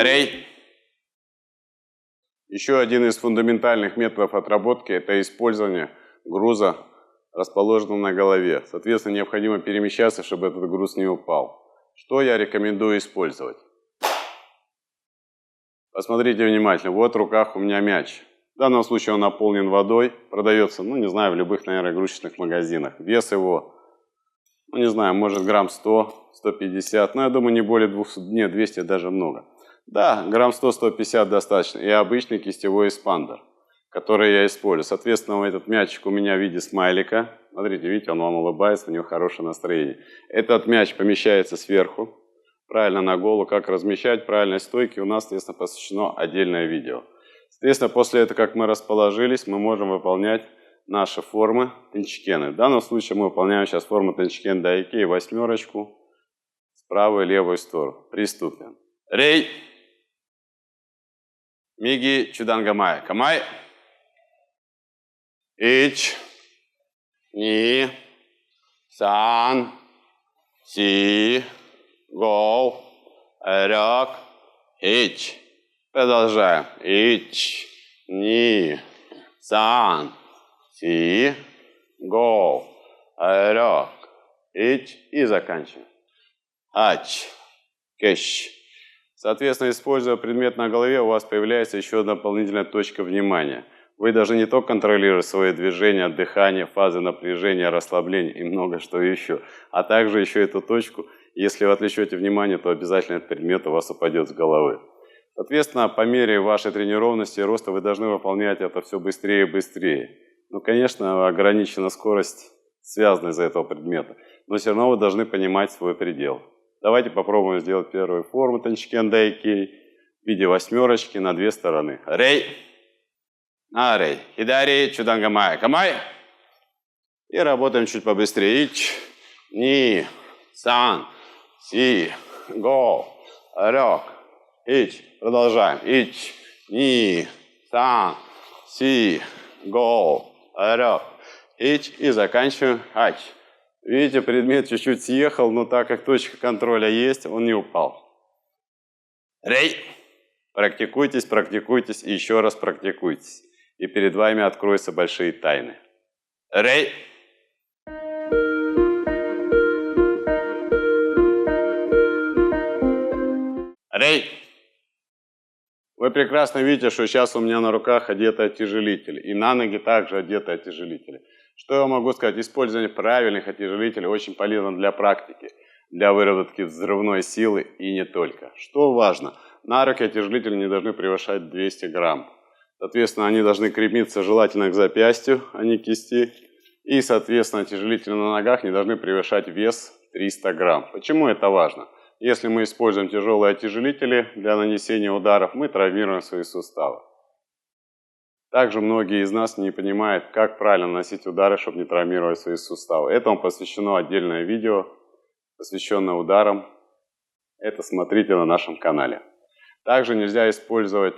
Рей. Еще один из фундаментальных методов отработки – это использование груза, расположенного на голове. Соответственно, необходимо перемещаться, чтобы этот груз не упал. Что я рекомендую использовать? Посмотрите внимательно. Вот в руках у меня мяч. В данном случае он наполнен водой. Продается, не знаю, в любых, наверное, игрушечных магазинах. Вес его, не знаю, может грамм 100, 150. Но я думаю, не более 200, нет, 200 даже много. Да, грамм 100-150 достаточно. И обычный кистевой эспандер, который я использую. Соответственно, этот мячик у меня в виде смайлика. Смотрите, видите, он вам улыбается, у него хорошее настроение. Этот мяч помещается сверху. Правильно на голову, как размещать правильной стойки, у нас, соответственно, посвящено отдельное видео. Соответственно, после этого, как мы расположились, мы можем выполнять наши формы тенчикены. В данном случае мы выполняем сейчас форму тенчикен дайкей, восьмерочку, с правой и левой стороны. Приступим. Рей. Миги чудангамай. Камай. Ич. Ни. Сан. Си. Гоу. Рёк. Ич. Продолжаем. Ич. Ни. Сан. Си. Гоу. Рёк. Ич. И заканчиваем. Ач. Кэш. Соответственно, используя предмет на голове, у вас появляется еще одна дополнительная точка внимания. Вы должны не только контролировать свои движения, дыхание, фазы напряжения, расслабления и много что еще, а также еще эту точку, если вы отвлечете внимание, то обязательно этот предмет у вас упадет с головы. Соответственно, по мере вашей тренированности и роста вы должны выполнять это все быстрее и быстрее. Конечно, ограничена скорость, связанная из-за этого предмета, но все равно вы должны понимать свой предел. Давайте попробуем сделать первую форму тенчикен дайкей в виде восьмерочки на две стороны. Рей. Рей. Хидари. Чудангамай. Камай. И работаем чуть побыстрее. Ич. Ни. Сан. Си. Го. Рёк. Ич. Продолжаем. Ич. Ни. Сан. Си. Го. Рёк. Ич. И заканчиваем. Ач. Видите, предмет чуть-чуть съехал, но так как точка контроля есть, он не упал. Рей. Практикуйтесь, практикуйтесь и еще раз практикуйтесь. И перед вами откроются большие тайны. Рей. Рей. Вы прекрасно видите, что сейчас у меня на руках одеты отяжелители. И на ноги также одеты отяжелители. Что я могу сказать? Использование правильных отяжелителей очень полезно для практики, для выработки взрывной силы и не только. Что важно? На руки отяжелители не должны превышать 200 грамм. Соответственно, они должны крепиться желательно к запястью, а не к кисти. И, соответственно, отяжелители на ногах не должны превышать вес 300 грамм. Почему это важно? Если мы используем тяжелые отяжелители для нанесения ударов, мы травмируем свои суставы. Также многие из нас не понимают, как правильно наносить удары, чтобы не травмировать свои суставы. Этому посвящено отдельное видео, посвященное ударам. Это смотрите на нашем канале. Также нельзя использовать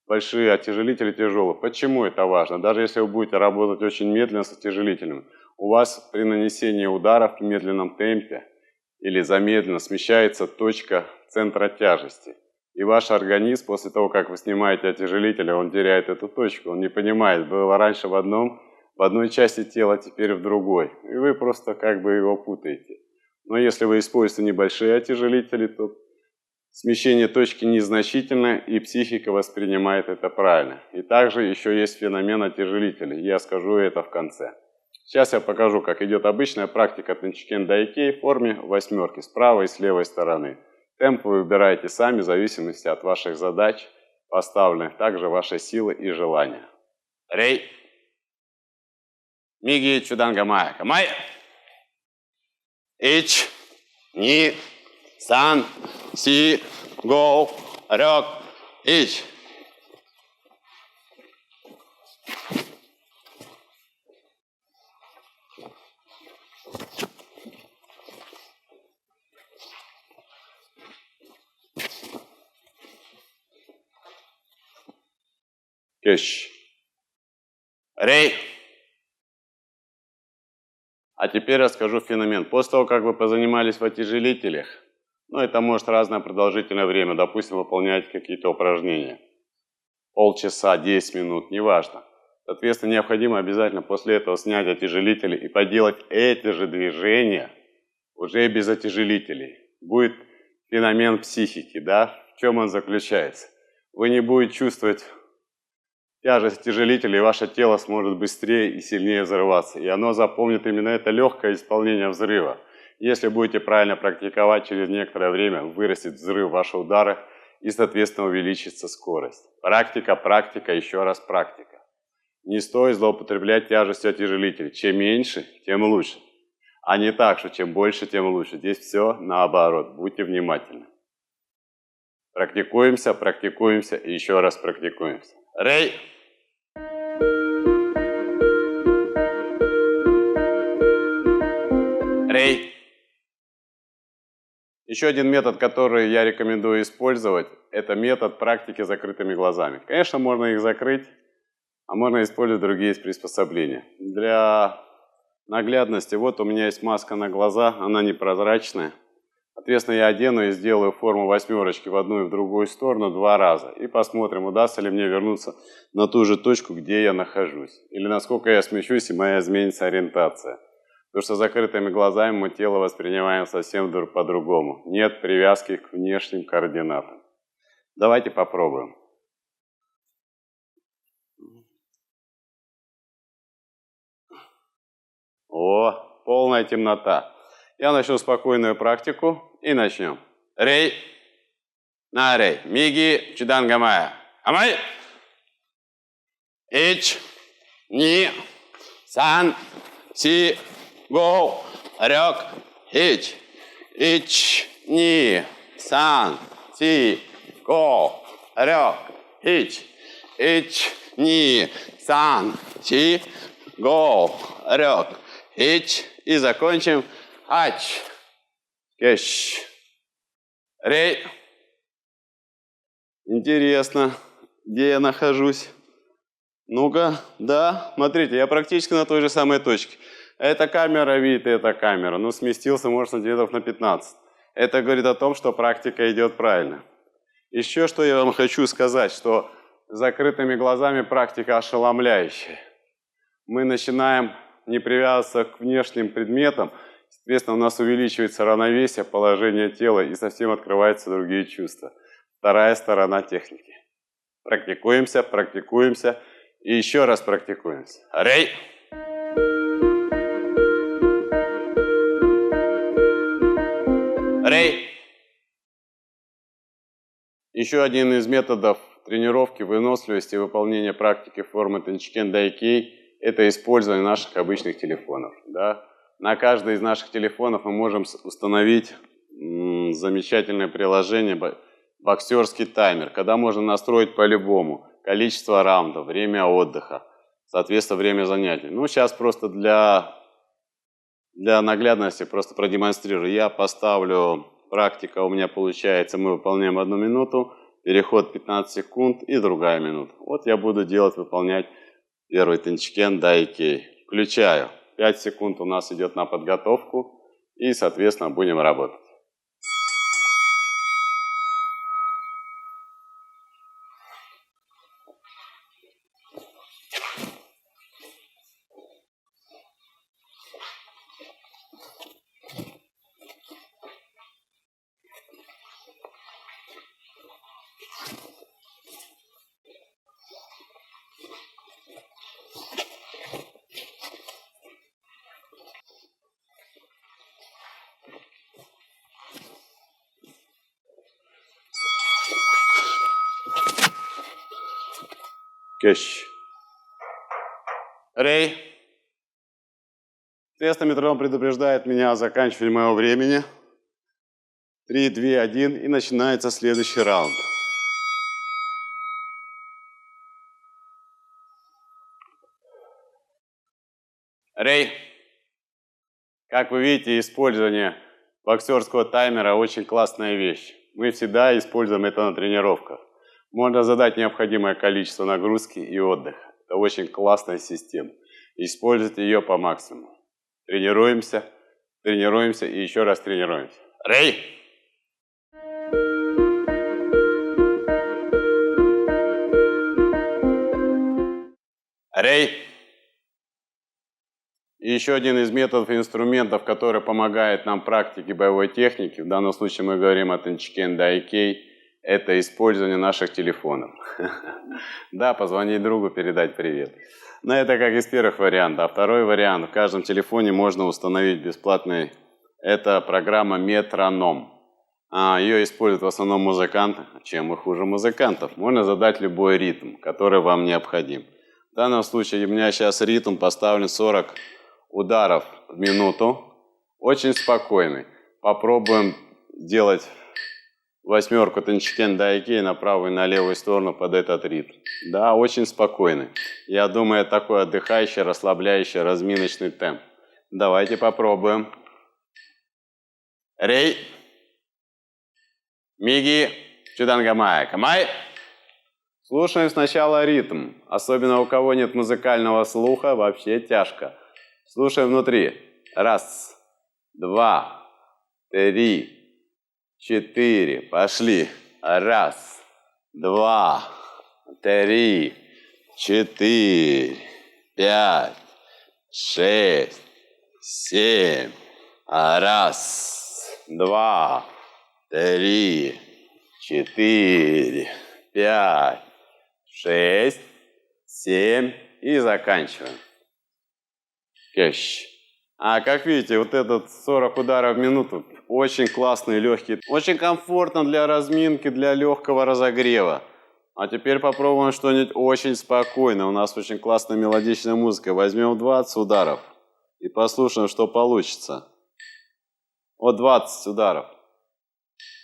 большие отяжелители тяжелых. Почему это важно? Даже если вы будете работать очень медленно с отяжелителем, у вас при нанесении ударов в медленном темпе или замедленно смещается точка центра тяжести. И ваш организм, после того, как вы снимаете отяжелитель, он теряет эту точку. Он не понимает, было раньше в одной части тела, теперь в другой. И вы просто как бы его путаете. Но если вы используете небольшие отяжелители, то смещение точки незначительно, и психика воспринимает это правильно. И также еще есть феномен отяжелителей. Я скажу это в конце. Сейчас я покажу, как идет обычная практика тенчикен дайкей в форме восьмерки с правой и с левой стороны. Темп вы выбираете сами в зависимости от ваших задач, поставленных также вашей силы и желания. Рей. Миги чудангамай. Камай. Ич. Ни. Сан. Си. Гоу. Рёк. Ич. Кэш. Рей. А теперь расскажу феномен. После того, как вы позанимались в отяжелителях, Ну, это может разное продолжительное время. Допустим, выполнять какие-то упражнения. Полчаса, 10 минут, неважно. Соответственно, необходимо обязательно после этого снять отяжелители и поделать эти же движения уже без отяжелителей. Будет феномен психики, да? В чем он заключается? Вы не будете чувствовать тяжесть отяжелителя, и ваше тело сможет быстрее и сильнее взрываться. И оно запомнит именно это легкое исполнение взрыва. Если будете правильно практиковать, через некоторое время вырастет взрыв вашего удара и, соответственно, увеличится скорость. Практика, практика, еще раз практика. Не стоит злоупотреблять тяжестью отяжелителей. Чем меньше, тем лучше. А не так, что чем больше, тем лучше. Здесь все наоборот. Будьте внимательны. Практикуемся, практикуемся и еще раз практикуемся. Рей! Рей! Еще один метод, который я рекомендую использовать, это метод практики с закрытыми глазами. Конечно, можно их закрыть, а можно использовать другие приспособления. Для наглядности, вот у меня есть маска на глаза, она непрозрачная. Соответственно, я одену и сделаю форму восьмерочки в одну и в другую сторону 2 раза. И посмотрим, удастся ли мне вернуться на ту же точку, где я нахожусь. Или насколько я смещусь, и моя изменится ориентация. Потому что с закрытыми глазами мы тело воспринимаем совсем по-другому. Нет привязки к внешним координатам. Давайте попробуем. О, полная темнота. Я начну спокойную практику и начнем. Рей, на рей, миги, чудан гамая. Амай. Ич, ни, сан, си, го, рёк, ич. Ич, ни, сан, си, го, рёк, ич. Ич, ни, сан, си, го, рёк, ич. И закончим. Ач, кеш, рей. Интересно, где я нахожусь? Ну-ка, да, смотрите, я практически на той же самой точке. Эта камера видит, эта камера. Ну, сместился, может, сантиметров на 15. Это говорит о том, что практика идет правильно. Еще что я вам хочу сказать, что с закрытыми глазами практика ошеломляющая. Мы начинаем не привязываться к внешним предметам, соответственно, у нас увеличивается равновесие, положение тела и совсем открываются другие чувства. Вторая сторона техники. Практикуемся, практикуемся и еще раз практикуемся. Рей! Рей! Еще один из методов тренировки выносливости и выполнения практики формы Тенчикен Дайкей – это использование наших обычных телефонов. Да? На каждый из наших телефонов мы можем установить замечательное приложение боксерский таймер, когда можно настроить по-любому количество раундов, время отдыха, соответственно, время занятий. Ну, сейчас просто для наглядности просто продемонстрирую. Я поставлю, практика у меня получается, мы выполняем 1 минуту, переход 15 секунд и другая минута. Вот я буду выполнять первый Тенчикен Дайкей. Включаю. 5 секунд у нас идет на подготовку и, соответственно, будем работать. Кэш. Рей. Тест метроном предупреждает меня о заканчивании моего времени. 3, 2, 1 и начинается следующий раунд. Рей. Как вы видите, использование боксерского таймера очень классная вещь. Мы всегда используем это на тренировках. Можно задать необходимое количество нагрузки и отдыха. Это очень классная система. Используйте ее по максимуму. Тренируемся, тренируемся и еще раз тренируемся. Рей! Рей. И еще один из методов и инструментов, который помогает нам в практике боевой техники, в данном случае мы говорим о Тенчикен Дайкей, это использование наших телефонов. Да, позвонить другу, передать привет. Но это как из первых вариантов. А второй вариант, в каждом телефоне можно установить бесплатный, это программа Метроном. Ее используют в основном музыканты. Чем мы хуже музыкантов? Можно задать любой ритм, который вам необходим. В данном случае у меня сейчас ритм поставлен 40 ударов в минуту. Очень спокойный. Попробуем делать восьмерку Тенчикен Дайкей на правую и на левую сторону под этот ритм. Да, очень спокойный. Я думаю, это такой отдыхающий, расслабляющий, разминочный темп. Давайте попробуем. Рей. Миги. Чудангамай. Камай. Слушаем сначала ритм. Особенно у кого нет музыкального слуха, вообще тяжко. Слушаем внутри. 1, 2, 3, 4. Пошли. 1, 2, 3, 4, 5, 6, 7. 1, 2, 3, 4, 5, 6, 7. И заканчиваем. Кэш. Как видите, вот этот 40 ударов в минуту очень классный, легкий. Очень комфортно для разминки, для легкого разогрева. А теперь попробуем что-нибудь очень спокойное. У нас очень классная мелодичная музыка. Возьмем 20 ударов и послушаем, что получится. Вот 20 ударов.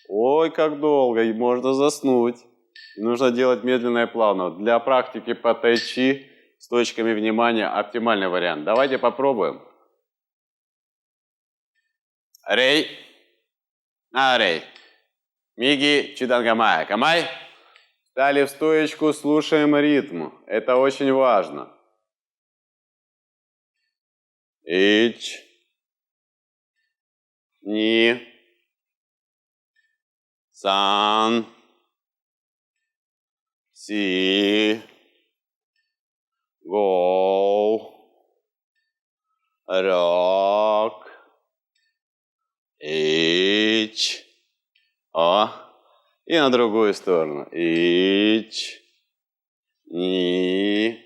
Ой, как долго, и можно заснуть. Нужно делать медленно и плавно. Для практики по тайчи с точками внимания оптимальный вариант. Давайте попробуем. Рей. Рей. Миги. Чудангамай. Камай. Встали в стоечку, слушаем ритм. Это очень важно. Ич. Ни. Сан. Си. Гоу. Рок. Ич. И на другую сторону. Ич. Ни.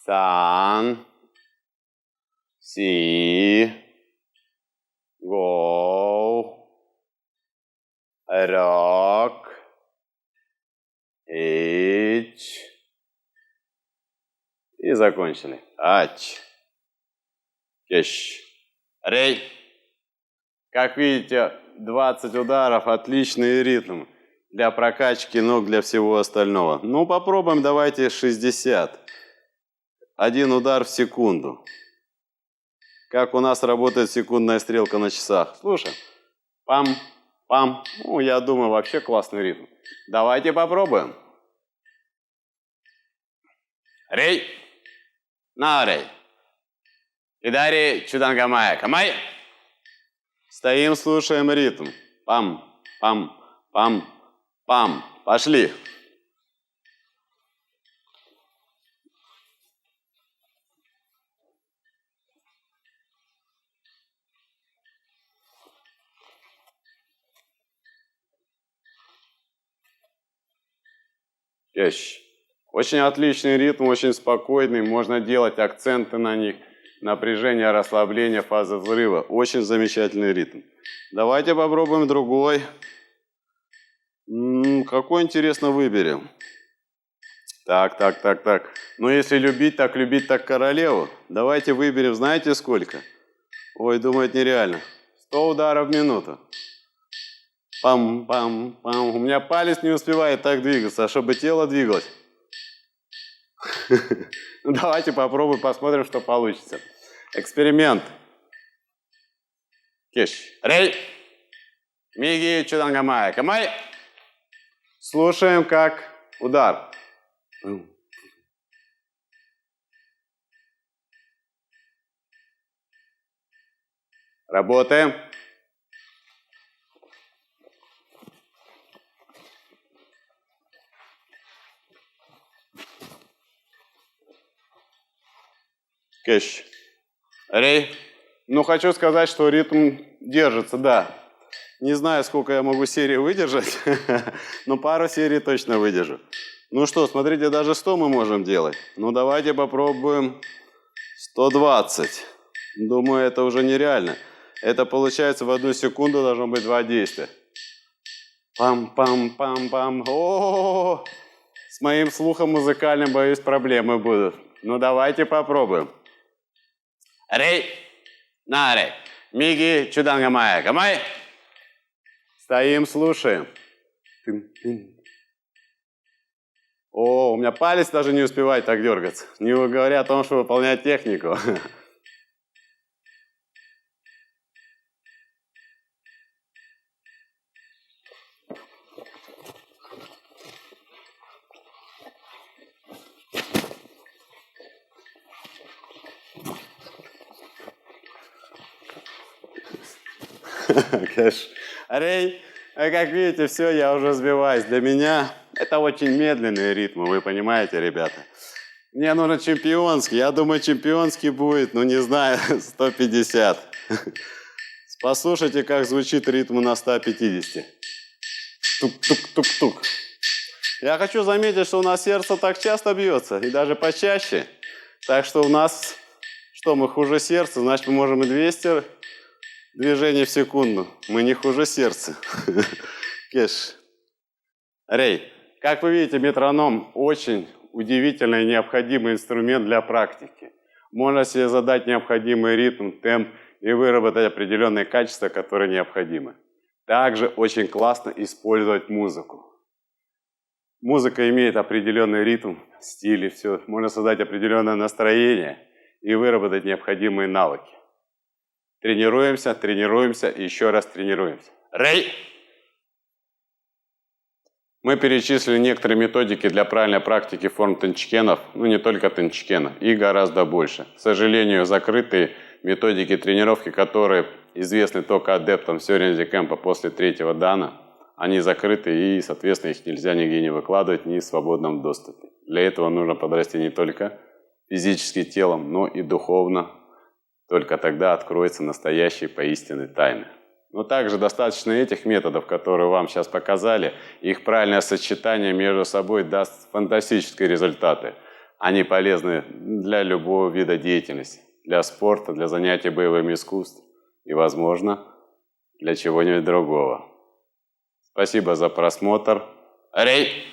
Сан. Си. Гоу. Рок. Ич. И закончили. Ач. Кеш. Рей. Как видите, 20 ударов, отличный ритм для прокачки ног, для всего остального. Ну, попробуем, давайте 60. 1 удар в секунду. Как у нас работает секундная стрелка на часах. Слушаем. Пам, пам. Ну, я думаю, вообще классный ритм. Давайте попробуем. Рей. На рей. Идари чудангамай. Камай. Стоим, слушаем ритм. Пам, пам, пам, пам. Пошли. Очень отличный ритм, очень спокойный. Можно делать акценты на них. Напряжение, расслабление, фаза взрыва. Очень замечательный ритм. Давайте попробуем другой. Какой, интересно, выберем? Так. Ну, если любить, так королеву. Давайте выберем, знаете сколько? Ой, думаю, это нереально. 100 ударов в минуту. Пам-пам-пам. У меня палец не успевает так двигаться, а чтобы тело двигалось. Ну, давайте попробуем, посмотрим, что получится. Эксперимент. Кеш. Рей. Миги чудангамай. Камай. Слушаем, как удар. Работаем. Кэш. Рей. Ну, хочу сказать, что ритм держится, да. Не знаю, сколько я могу серий выдержать, но пару серий точно выдержу. Ну что, смотрите, даже 100 мы можем делать. Ну, давайте попробуем 120. Думаю, это уже нереально. Это получается в 1 секунду должно быть 2 действия. Пам-пам-пам-пам. О, с моим слухом музыкальным, боюсь, проблемы будут. Ну, давайте попробуем. Рей, на рей. Миги, чудан гамай. Гамай. Стоим, слушаем. О, у меня палец даже не успевает так дергаться. Не говоря о том, что выполнять технику. Рей, как видите, все, я уже сбиваюсь. Для меня это очень медленные ритмы, вы понимаете, ребята. Мне нужен чемпионский. Я думаю, чемпионский будет, ну не знаю, 150. Послушайте, как звучит ритм на 150. Тук-тук-тук-тук. Я хочу заметить, что у нас сердце так часто бьется, и даже почаще. Так что у нас, что мы хуже сердца, значит мы можем и 200 движений в секунду. Мы не хуже сердца. Кеш. Рей, как вы видите, метроном очень удивительный и необходимый инструмент для практики. Можно себе задать необходимый ритм, темп и выработать определенные качества, которые необходимы. Также очень классно использовать музыку. Музыка имеет определенный ритм, стиль и все. Можно создать определенное настроение и выработать необходимые навыки. Тренируемся, тренируемся и еще раз тренируемся. Рей! Мы перечислили некоторые методики для правильной практики форм тенчкенов, ну не только тенчкенов, и гораздо больше. К сожалению, закрытые методики тренировки, которые известны только адептам Сёрензи Кэмпа после 3-го дана, они закрыты и, соответственно, их нельзя нигде не выкладывать, ни в свободном доступе. Для этого нужно подрасти не только физически телом, но и духовно. Только тогда откроются настоящие поистине тайны. Но также достаточно этих методов, которые вам сейчас показали, их правильное сочетание между собой даст фантастические результаты. Они полезны для любого вида деятельности, для спорта, для занятий боевыми искусствами и, возможно, для чего-нибудь другого. Спасибо за просмотр. Рей!